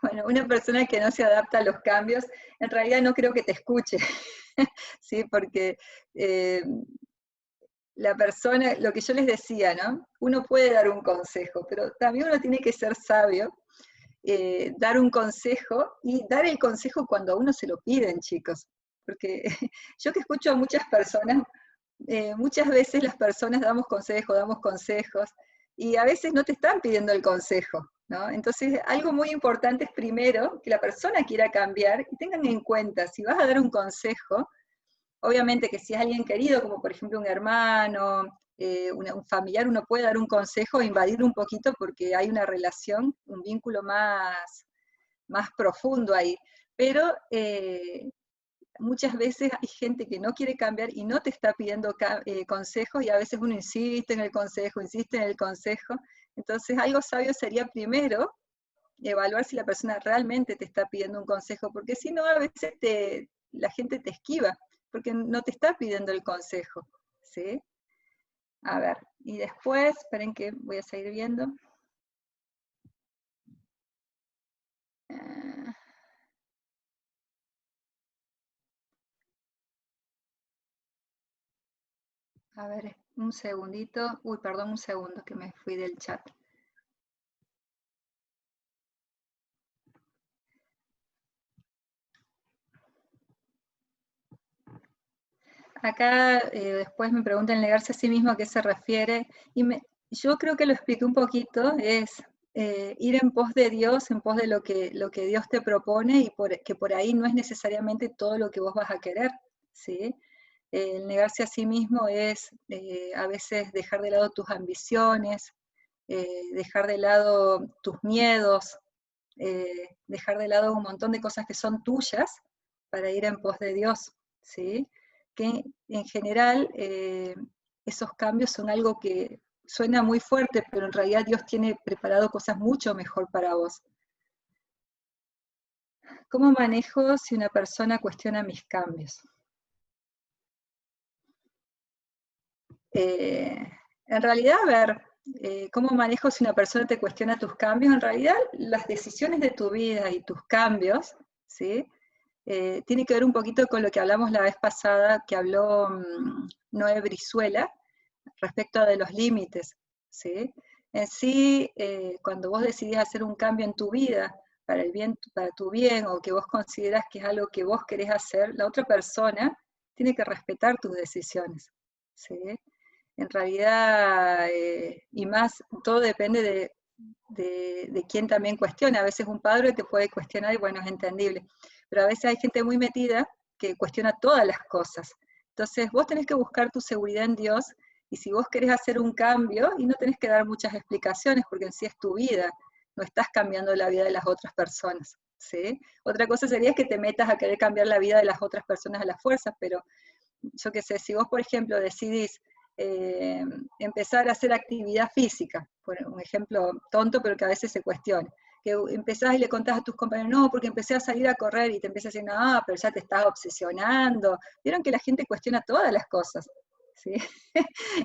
Bueno, una persona que no se adapta a los cambios, en realidad no creo que te escuche, ¿sí? Porque la persona, lo que yo les decía, ¿no? Uno puede dar un consejo, pero también uno tiene que ser sabio, dar un consejo y dar el consejo cuando a uno se lo piden, chicos. Porque yo que escucho a muchas personas, muchas veces las personas damos consejos, y a veces no te están pidiendo el consejo, ¿no? Entonces, algo muy importante es primero que la persona quiera cambiar y tengan en cuenta, si vas a dar un consejo, obviamente que si es alguien querido, como por ejemplo un hermano, un familiar, uno puede dar un consejo e invadir un poquito porque hay una relación, un vínculo más profundo ahí. Pero muchas veces hay gente que no quiere cambiar y no te está pidiendo consejos, y a veces uno insiste en el consejo, insiste en el consejo. Entonces algo sabio sería primero evaluar si la persona realmente te está pidiendo un consejo, porque si no, a veces la gente te esquiva, porque no te está pidiendo el consejo, ¿sí? A ver, y después, esperen que voy a seguir viendo. A ver, un segundito. Uy, perdón, un segundo que me fui del chat. Acá después me preguntan negarse a sí mismo a qué se refiere, y yo creo que lo expliqué un poquito, es ir en pos de Dios, en pos de lo que Dios te propone, y que por ahí no es necesariamente todo lo que vos vas a querer, ¿sí? El negarse a sí mismo es a veces dejar de lado tus ambiciones, dejar de lado tus miedos, dejar de lado un montón de cosas que son tuyas para ir en pos de Dios, ¿sí? Que en general esos cambios son algo que suena muy fuerte, pero en realidad Dios tiene preparado cosas mucho mejor para vos. ¿Cómo manejo si una persona cuestiona mis cambios? En realidad, a ver, ¿cómo manejo si una persona te cuestiona tus cambios? En realidad, las decisiones de tu vida y tus cambios, ¿sí? Tiene que ver un poquito con lo que hablamos la vez pasada, que habló Noé Brizuela, respecto a de los límites, ¿sí? En sí, cuando vos decidís hacer un cambio en tu vida, para el bien, para tu bien, o que vos considerás que es algo que vos querés hacer, la otra persona tiene que respetar tus decisiones, ¿sí? En realidad, y más, todo depende de quién también cuestiona. A veces un padre te puede cuestionar y bueno, es entendible, pero a veces hay gente muy metida que cuestiona todas las cosas. Entonces vos tenés que buscar tu seguridad en Dios, y si vos querés hacer un cambio, y no tenés que dar muchas explicaciones, porque en sí es tu vida, no estás cambiando la vida de las otras personas, ¿sí? Otra cosa sería que te metas a querer cambiar la vida de las otras personas a la fuerza, pero yo qué sé, si vos, por ejemplo, decidís empezar a hacer actividad física, por un ejemplo tonto, pero que a veces se cuestiona, que empezás y le contás a tus compañeros, no, porque empecé a salir a correr, y te empiezas a decir, no, pero ya te estás obsesionando. Vieron que la gente cuestiona todas las cosas, ¿sí?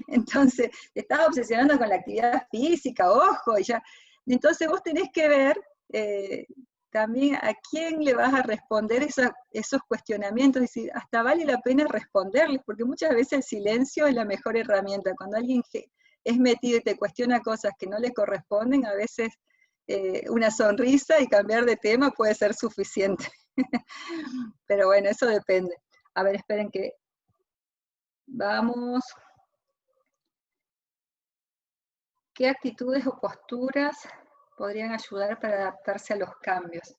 Entonces, te estás obsesionando con la actividad física, ojo, y ya. Entonces vos tenés que ver, también a quién le vas a responder esos cuestionamientos, es decir, hasta vale la pena responderles, porque muchas veces el silencio es la mejor herramienta. Cuando alguien es metido y te cuestiona cosas que no le corresponden, a veces una sonrisa y cambiar de tema puede ser suficiente. Pero bueno, eso depende. A ver, esperen que vamos. ¿Qué actitudes o posturas podrían ayudar para adaptarse a los cambios?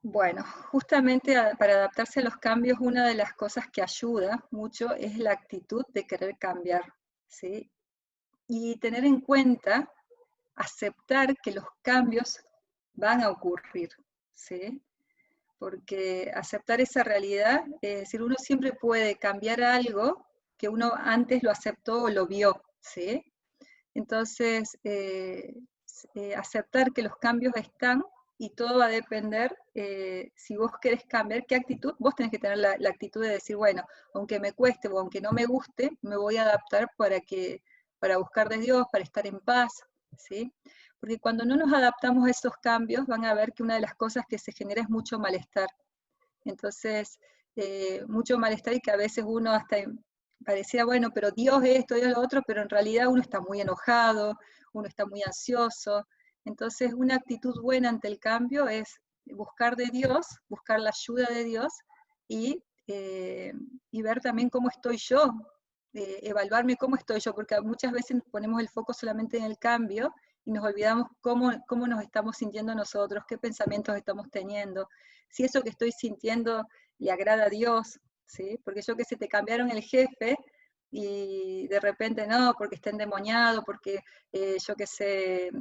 Bueno, justamente para adaptarse a los cambios, una de las cosas que ayuda mucho es la actitud de querer cambiar, ¿sí? Y tener en cuenta, aceptar que los cambios van a ocurrir, ¿sí? Porque aceptar esa realidad, es decir, uno siempre puede cambiar algo que uno antes lo aceptó o lo vio, ¿sí? Entonces, aceptar que los cambios están y todo va a depender, si vos querés cambiar, qué actitud, vos tenés que tener la actitud de decir, bueno, aunque me cueste o aunque no me guste, me voy a adaptar para buscar de Dios, para estar en paz, ¿sí? Porque cuando no nos adaptamos a esos cambios, van a ver que una de las cosas que se genera es mucho malestar. Entonces, mucho malestar y que a veces uno hasta parecía, bueno, pero Dios esto, Dios lo otro, pero en realidad uno está muy enojado, uno está muy ansioso. Entonces, una actitud buena ante el cambio es buscar de Dios, buscar la ayuda de Dios y, y ver también cómo estoy yo, evaluarme cómo estoy yo, porque muchas veces ponemos el foco solamente en el cambio y nos olvidamos cómo nos estamos sintiendo nosotros, qué pensamientos estamos teniendo, si eso que estoy sintiendo le agrada a Dios, ¿sí? Porque yo que sé, te cambiaron el jefe y de repente no, porque está endemoniado, porque yo que sé,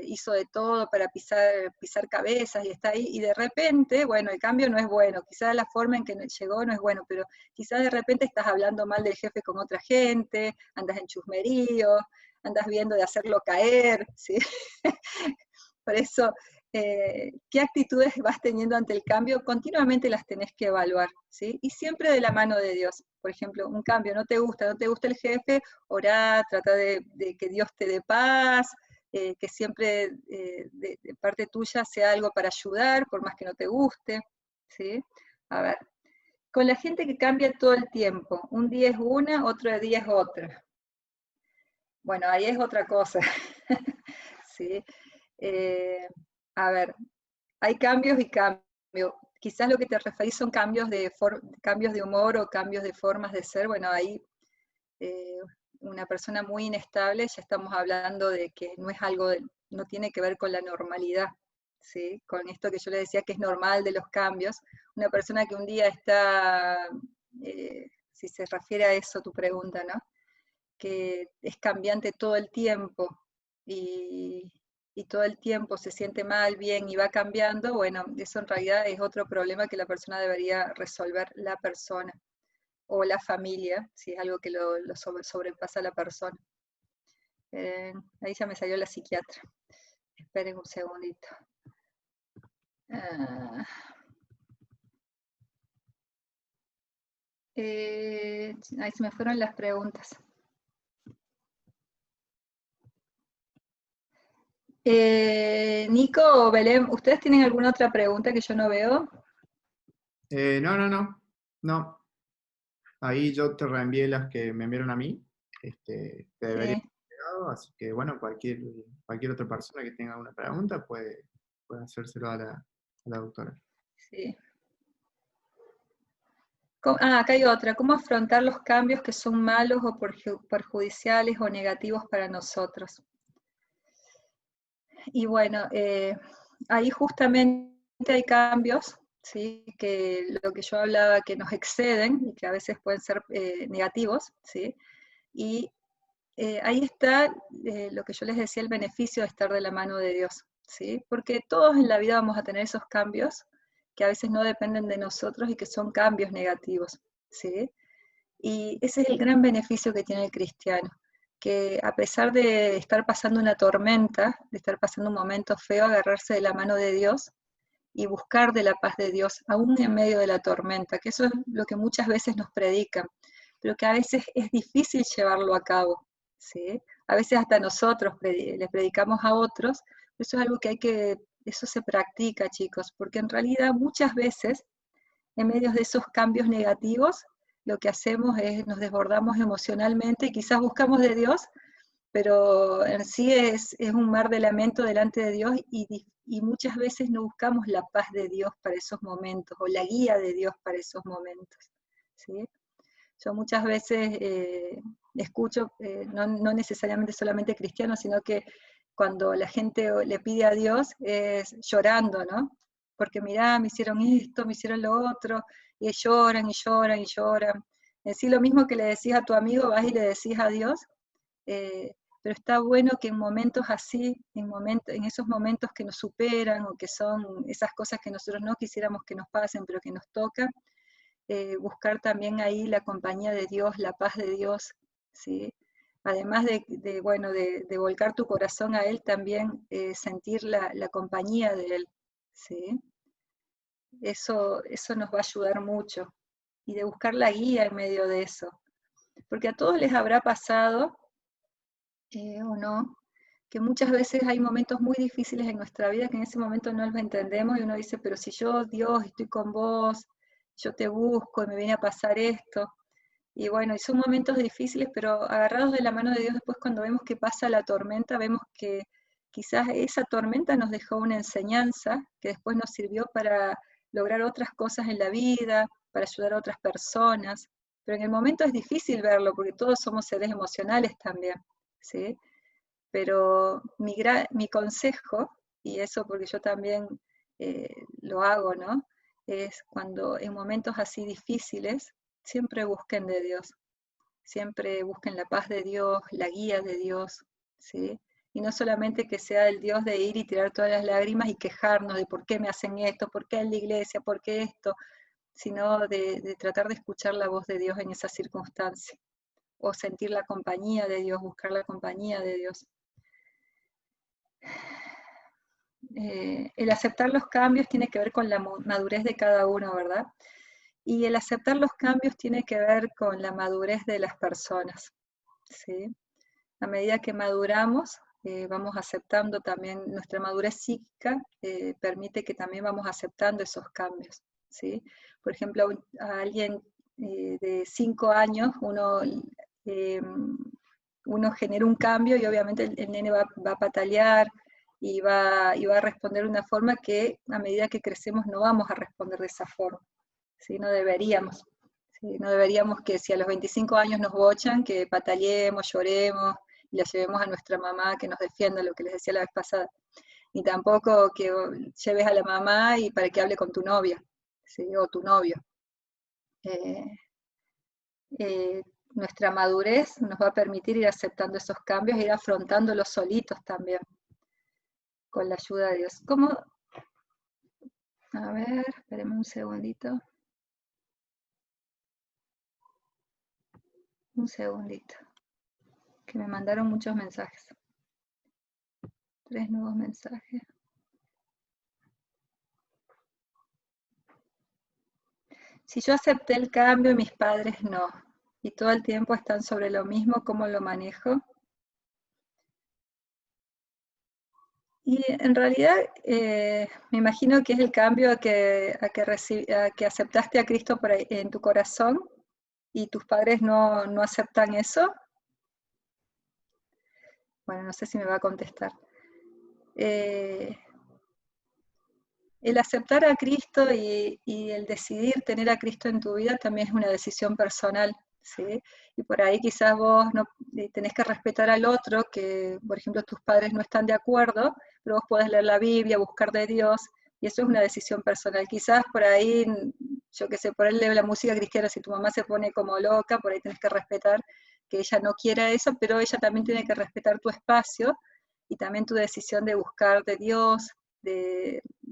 hizo de todo para pisar cabezas y está ahí, y de repente, bueno, el cambio no es bueno, quizás la forma en que llegó no es bueno, pero quizás de repente estás hablando mal del jefe con otra gente, andas en chusmerío, andas viendo de hacerlo caer, ¿sí? Por eso, qué actitudes vas teniendo ante el cambio, continuamente las tenés que evaluar, ¿sí? Y siempre de la mano de Dios. Por ejemplo, un cambio, no te gusta el jefe, orá, trata de que Dios te dé paz, que siempre de parte tuya sea algo para ayudar, por más que no te guste, ¿sí? A ver, con la gente que cambia todo el tiempo, un día es una, otro día es otra. Bueno, ahí es otra cosa, ¿sí? A ver, hay cambios y cambios. Quizás lo que te referís son cambios de humor o cambios de formas de ser. Bueno, ahí una persona muy inestable, ya estamos hablando de que no es algo, no tiene que ver con la normalidad, ¿sí? Con esto que yo le decía que es normal de los cambios. Una persona que un día está, si se refiere a eso tu pregunta, ¿no? Que es cambiante todo el tiempo y, todo el tiempo se siente mal, bien y va cambiando, bueno, eso en realidad es otro problema que la persona debería resolver, la persona o la familia, si es algo que lo sobrepasa a la persona. Ahí ya me salió la psiquiatra. Esperen un segundito. Ahí se me fueron las preguntas. Nico o Belén, ¿ustedes tienen alguna otra pregunta que yo no veo? No. Ahí yo te reenvié las que me enviaron a mí, te debería haber llegado, así que bueno, cualquier otra persona que tenga una pregunta puede hacérselo a la doctora. Sí. Acá hay otra. ¿Cómo afrontar los cambios que son malos o perjudiciales o negativos para nosotros? Y bueno, ahí justamente hay cambios, ¿sí? Que lo que yo hablaba, que nos exceden y que a veces pueden ser negativos, ¿sí? Y ahí está lo que yo les decía, el beneficio de estar de la mano de Dios, ¿sí? Porque todos en la vida vamos a tener esos cambios que a veces no dependen de nosotros y que son cambios negativos, ¿sí? Y ese es el gran beneficio que tiene el cristiano, que a pesar de estar pasando una tormenta, de estar pasando un momento feo, agarrarse de la mano de Dios y buscar de la paz de Dios, aún en medio de la tormenta, que eso es lo que muchas veces nos predican, pero que a veces es difícil llevarlo a cabo, ¿sí? A veces hasta nosotros les predicamos a otros, Eso es algo eso se practica, chicos, porque en realidad muchas veces, en medio de esos cambios negativos, lo que hacemos es nos desbordamos emocionalmente y quizás buscamos de Dios, pero en sí es un mar de lamento delante de Dios y muchas veces no buscamos la paz de Dios para esos momentos o la guía de Dios para esos momentos, ¿sí? Yo muchas veces escucho, no necesariamente solamente cristianos, sino que cuando la gente le pide a Dios es llorando, ¿no? Porque mirá, me hicieron esto, me hicieron lo otro, y lloran y lloran y lloran. En sí lo mismo que le decís a tu amigo, vas y le decís a Dios, pero está bueno que en momentos así, en esos momentos que nos superan o que son esas cosas que nosotros no quisiéramos que nos pasen, pero que nos tocan, buscar también ahí la compañía de Dios, la paz de Dios, ¿sí? Además bueno, de volcar tu corazón a Él, también sentir la compañía de Él, ¿sí? Eso nos va a ayudar mucho. Y de buscar la guía en medio de eso. Porque a todos les habrá pasado, o no, que muchas veces hay momentos muy difíciles en nuestra vida que en ese momento no los entendemos y uno dice, pero si yo, Dios, estoy con vos, yo te busco y me viene a pasar esto. Y bueno, y son momentos difíciles, pero agarrados de la mano de Dios, después cuando vemos que pasa la tormenta, vemos que quizás esa tormenta nos dejó una enseñanza que después nos sirvió para lograr otras cosas en la vida, para ayudar a otras personas. Pero en el momento es difícil verlo, porque todos somos seres emocionales también, ¿sí? Pero mi consejo, y eso porque yo también lo hago, ¿no? Es cuando en momentos así difíciles, siempre busquen de Dios, siempre busquen la paz de Dios, la guía de Dios, ¿sí? Y no solamente que sea el Dios de ir y tirar todas las lágrimas y quejarnos de por qué me hacen esto, por qué en la iglesia, por qué esto, sino de tratar de escuchar la voz de Dios en esas circunstancias, o sentir la compañía de Dios, buscar la compañía de Dios. El aceptar los cambios tiene que ver con la madurez de cada uno, ¿verdad? Y el aceptar los cambios tiene que ver con la madurez de las personas, ¿sí? A medida que maduramos, vamos aceptando también, nuestra madurez psíquica permite que también vamos aceptando esos cambios, ¿sí? Por ejemplo, a alguien de 5 años, uno genera un cambio y obviamente el nene va a patalear y va a responder de una forma que a medida que crecemos no vamos a responder de esa forma, ¿sí? No deberíamos. ¿Sí? No deberíamos que si a los 25 años nos bochan, que pataleemos, lloremos y la llevemos a nuestra mamá que nos defienda, lo que les decía la vez pasada. Ni tampoco que lleves a la mamá y para que hable con tu novia, ¿sí? O tu novio. Nuestra madurez nos va a permitir ir aceptando esos cambios, ir afrontándolos solitos también, con la ayuda de Dios. ¿Cómo? A ver, espérenme un segundito. Un segundito. Que me mandaron muchos mensajes. 3 nuevos mensajes. Si yo acepté el cambio y mis padres no, y todo el tiempo están sobre lo mismo, ¿cómo lo manejo? Y en realidad me imagino que es el cambio a que aceptaste a Cristo en tu corazón y tus padres no aceptan eso. Bueno, no sé si me va a contestar. El aceptar a Cristo y el decidir tener a Cristo en tu vida también es una decisión personal, ¿sí? Y por ahí quizás vos no tenés que respetar al otro, que por ejemplo tus padres no están de acuerdo, pero vos podés leer la Biblia, buscar de Dios, y eso es una decisión personal. Quizás por ahí, yo qué sé, por ahí la música cristiana, si tu mamá se pone como loca, por ahí tenés que respetar que ella no quiera eso, pero ella también tiene que respetar tu espacio y también tu decisión de buscar de Dios,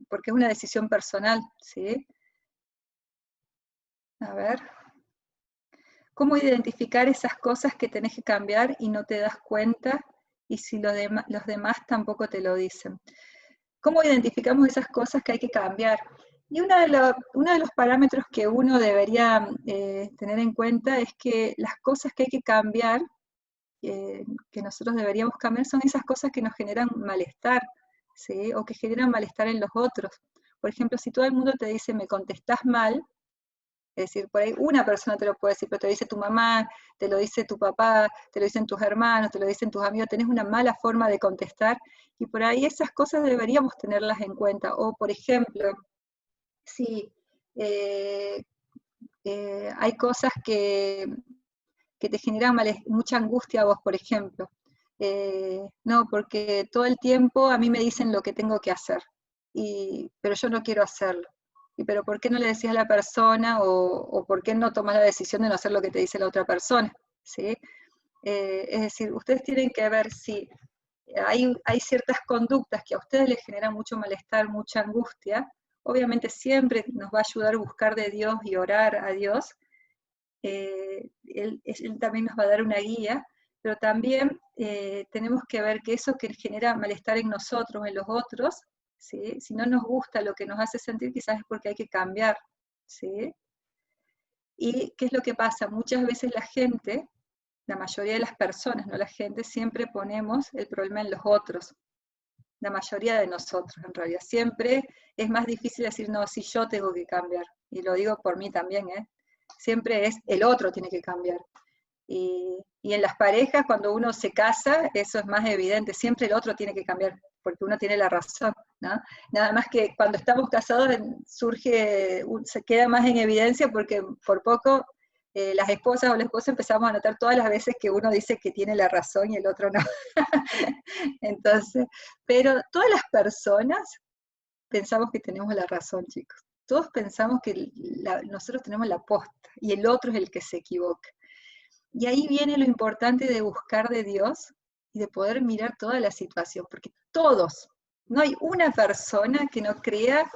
porque es una decisión personal, ¿sí? A ver. ¿Cómo identificar esas cosas que tenés que cambiar y no te das cuenta y si los demás tampoco te lo dicen? ¿Cómo identificamos esas cosas que hay que cambiar? Y uno de los parámetros que uno debería tener en cuenta es que las cosas que hay que cambiar, que nosotros deberíamos cambiar, son esas cosas que nos generan malestar, ¿sí? O que generan malestar en los otros. Por ejemplo, si todo el mundo te dice, me contestás mal, es decir, por ahí una persona te lo puede decir, pero te lo dice tu mamá, te lo dice tu papá, te lo dicen tus hermanos, te lo dicen tus amigos, tenés una mala forma de contestar, y por ahí esas cosas deberíamos tenerlas en cuenta. O, por ejemplo, si hay cosas que te generan mucha angustia a vos, por ejemplo. No, porque todo el tiempo a mí me dicen lo que tengo que hacer, pero yo no quiero hacerlo. Pero ¿por qué no le decís a la persona o por qué no tomas la decisión de no hacer lo que te dice la otra persona? ¿Sí? Es decir, ustedes tienen que ver si hay ciertas conductas que a ustedes les generan mucho malestar, mucha angustia. Obviamente siempre nos va a ayudar a buscar de Dios y orar a Dios. Él también nos va a dar una guía, pero también tenemos que ver que eso que genera malestar en nosotros, en los otros, ¿sí? Si no nos gusta lo que nos hace sentir, quizás es porque hay que cambiar, ¿sí? ¿Y qué es lo que pasa? Muchas veces la gente, la mayoría de las personas, no la gente, siempre ponemos el problema en los otros. La mayoría de nosotros, en realidad. Siempre es más difícil decir, no, si yo tengo que cambiar. Y lo digo por mí también, ¿eh? Siempre es el otro tiene que cambiar. Y en las parejas, cuando uno se casa, eso es más evidente, siempre el otro tiene que cambiar, porque uno tiene la razón, ¿no? Nada más que cuando estamos casados se queda más en evidencia porque por poco las esposas o los esposos empezamos a notar todas las veces que uno dice que tiene la razón y el otro no. Entonces, pero todas las personas pensamos que tenemos la razón, chicos. Todos pensamos que nosotros tenemos la posta y el otro es el que se equivoca. Y ahí viene lo importante de buscar de Dios y de poder mirar toda la situación, porque todos, no hay una persona que no crea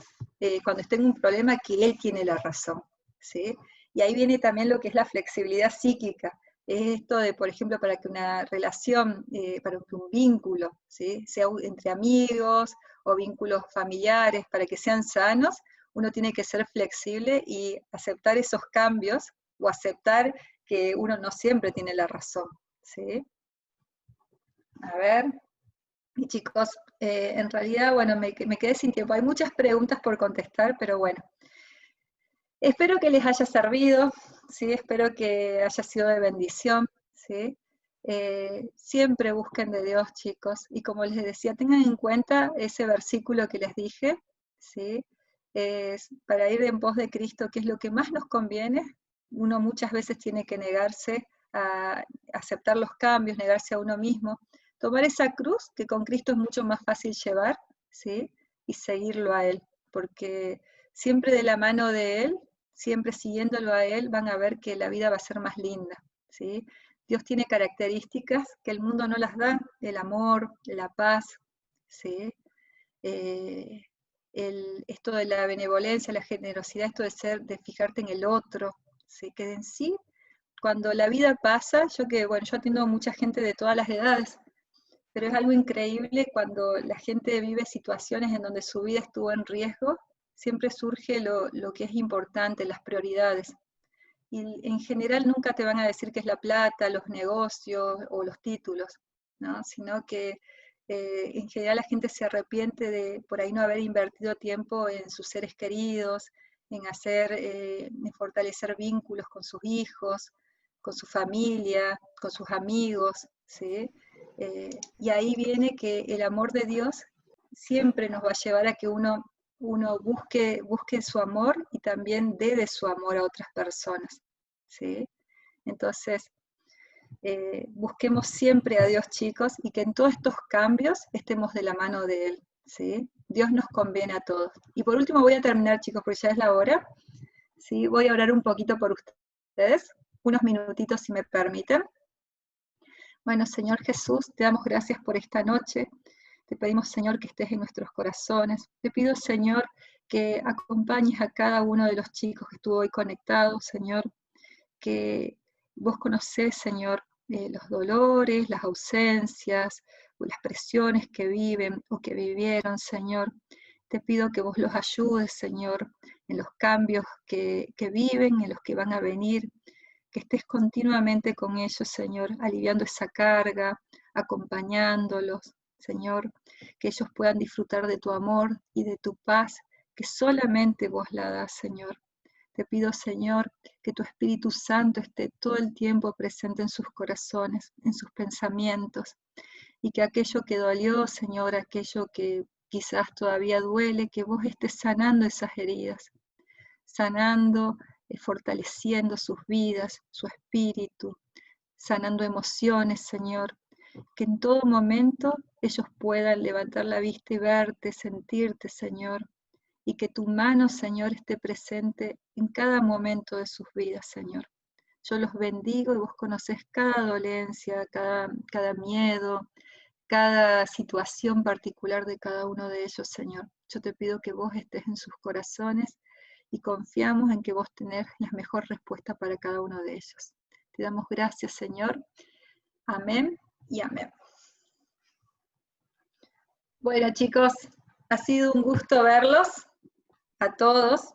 cuando esté en un problema que él tiene la razón, ¿sí? Y ahí viene también lo que es la flexibilidad psíquica, es esto de, por ejemplo, para que una relación, para que un vínculo, ¿sí? Sea entre amigos o vínculos familiares, para que sean sanos, uno tiene que ser flexible y aceptar esos cambios o aceptar que uno no siempre tiene la razón, ¿sí? A ver, y chicos, en realidad, bueno, me quedé sin tiempo. Hay muchas preguntas por contestar, pero bueno. Espero que les haya servido, ¿sí? Espero que haya sido de bendición, ¿sí? Siempre busquen de Dios, chicos, y como les decía, tengan en cuenta ese versículo que les dije, ¿sí? Para ir en pos de Cristo, que es lo que más nos conviene. Uno muchas veces tiene que negarse a aceptar los cambios, negarse a uno mismo, tomar esa cruz que con Cristo es mucho más fácil llevar, ¿sí? Y seguirlo a Él, porque siempre de la mano de Él, siempre siguiéndolo a Él, van a ver que la vida va a ser más linda, ¿sí? Dios tiene características que el mundo no las da, el amor, la paz, ¿sí? Esto de la benevolencia, la generosidad, esto de fijarte en el otro, ¿sí? Que en sí, cuando la vida pasa, bueno, yo atiendo a mucha gente de todas las edades, pero es algo increíble cuando la gente vive situaciones en donde su vida estuvo en riesgo, siempre surge lo que es importante, las prioridades. Y en general nunca te van a decir que es la plata, los negocios o los títulos, ¿no? Sino que en general la gente se arrepiente de por ahí no haber invertido tiempo en sus seres queridos, en fortalecer vínculos con sus hijos, con su familia, con sus amigos, ¿sí? Y ahí viene que el amor de Dios siempre nos va a llevar a que uno busque su amor y también dé de su amor a otras personas, ¿sí? Entonces, busquemos siempre a Dios, chicos, y que en todos estos cambios estemos de la mano de Él, ¿sí? Dios nos conviene a todos. Y por último voy a terminar, chicos, porque ya es la hora, ¿sí? Voy a orar un poquito por ustedes, unos minutitos si me permiten. Bueno, Señor Jesús, te damos gracias por esta noche. Te pedimos, Señor, que estés en nuestros corazones. Te pido, Señor, que acompañes a cada uno de los chicos que estuvo hoy conectado, Señor, que vos conocés, Señor, los dolores, las ausencias, o las presiones que viven o que vivieron, Señor. Te pido que vos los ayudes, Señor, en los cambios que viven, en los que van a venir, que estés continuamente con ellos, Señor, aliviando esa carga, acompañándolos, Señor, que ellos puedan disfrutar de tu amor y de tu paz, que solamente vos la das, Señor. Te pido, Señor, que tu Espíritu Santo esté todo el tiempo presente en sus corazones, en sus pensamientos, y que aquello que dolió, Señor, aquello que quizás todavía duele, que vos estés sanando esas heridas, sanando, fortaleciendo sus vidas, su espíritu, sanando emociones, Señor, que en todo momento ellos puedan levantar la vista y verte, sentirte, Señor, y que tu mano, Señor, esté presente en cada momento de sus vidas, Señor. Yo los bendigo y vos conocés cada dolencia, cada miedo, cada situación particular de cada uno de ellos, Señor. Yo te pido que vos estés en sus corazones y confiamos en que vos tenés la mejor respuesta para cada uno de ellos. Te damos gracias, Señor. Amén y amén. Bueno, chicos, ha sido un gusto verlos a todos.